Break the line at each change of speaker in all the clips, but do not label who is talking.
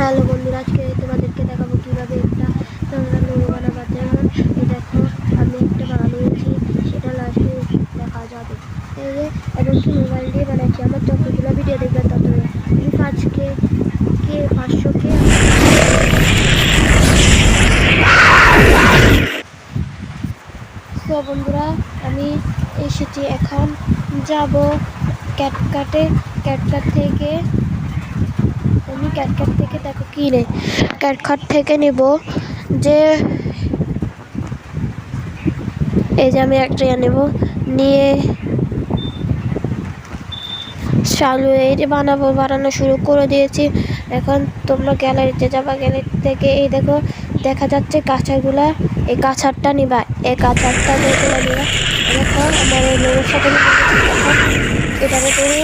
Hello বন্ধুরা, আজকে তোমাদেরকে দেখাবো কিভাবে একটা তোমরা লোগো বানাবা। যেমন দেখো আমি একটা বানিয়েছি, সেটা লাস্টে দেখা যাবে। এই যে এবং কি মোবাইল দিয়ে বানাচ্ছি। আমার যতগুলো ভিডিও দেখবেন তত আমি 500K তো বন্ধুরা আমি এসেছি, এখন যাব ক্যাটকাট থেকে। আমি ক্যাটকাট থেকে দেখো কি রে, ক্যাটকাট থেকে নেব যে এই যে আমি একটা নেব, নিয়ে চালু এই যে বানানো শুরু করে দিয়েছি। এখন তোমরা গ্যালারিতে যাবা, গ্যালারি থেকে এই দেখো দেখা যাচ্ছে কাঁচাগুলা, এই কাঁচারটা নিবা, এই কাঁচারটা যেগুলো নিবা। দেখো আমার এই লোগোর সাথে এটাকে তুমি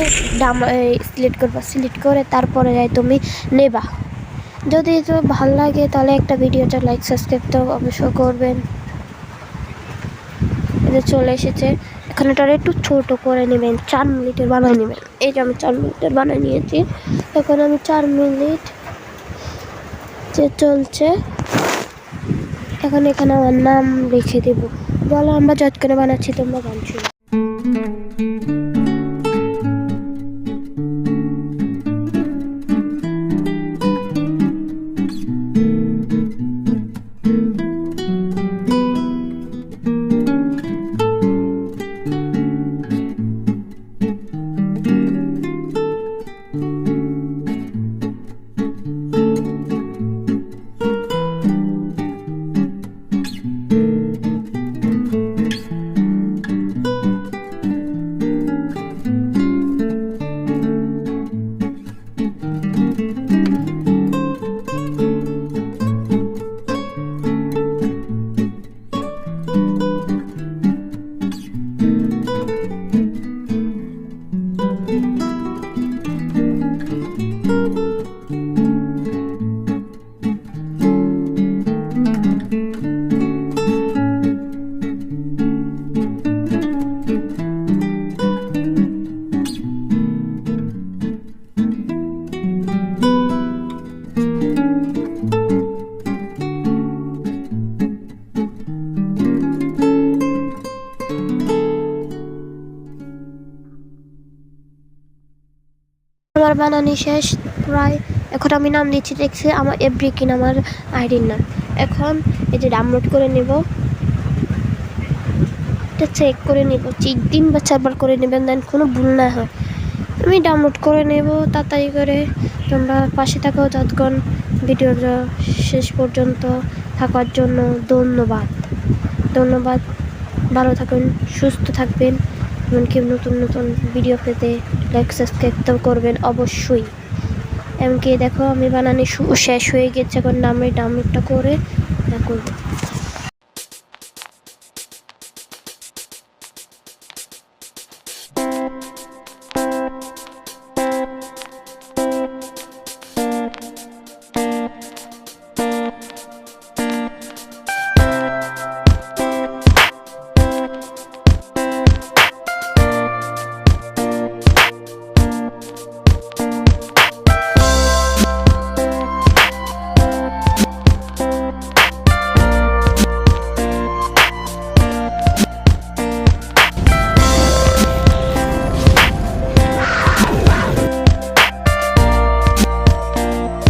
সিলেক্ট করবা, সিলেক্ট করে তারপরে যাই তুমি নেবা। যদি তো ভালো লাগে তাহলে একটা ভিডিওটা লাইক সাবস্ক্রাইব তো অবশ্যই করবেন। এটা চলে এসেছে, এখন এটা একটু ছোট করে নেবেন, 4 মিনিটের বানিয়ে নেবেন। এই যে আমি 4 মিনিটের বানিয়ে নিয়েছি। এখন আমি 4 মিনিট যে চলছে, এখন এখানে আমার নাম লিখে দেব। বলো আমরা যত করে বানাচ্ছি তোমরা গান শুনো। আমার বানানি শেষ প্রায়। এখন আমি নাম দিচ্ছি, দেখছি আমার এভরিকিন আমার আইডির নাম। এখন এই যে ডাউনলোড করে নেব, এটা চেক করে নেব, 3 বা 4 বার করে নেবেন, দেন কোনো ভুল না হয়। আমি ডাউনলোড করে নেব তাড়াতাড়ি করে। তোমরা পাশে থাকো ততক্ষণ, ভিডিওটা শেষ পর্যন্ত থাকার জন্য ধন্যবাদ। ভালো থাকুন, সুস্থ থাকবেন, এমনকি নতুন নতুন ভিডিও পেতে লাইক সাবস্ক্রাইব তো করবেন অবশ্যই। এমনকি দেখো আমি বানানো শেষ হয়ে গেছে, এখন নামে ডাউনলোডটা করে করব।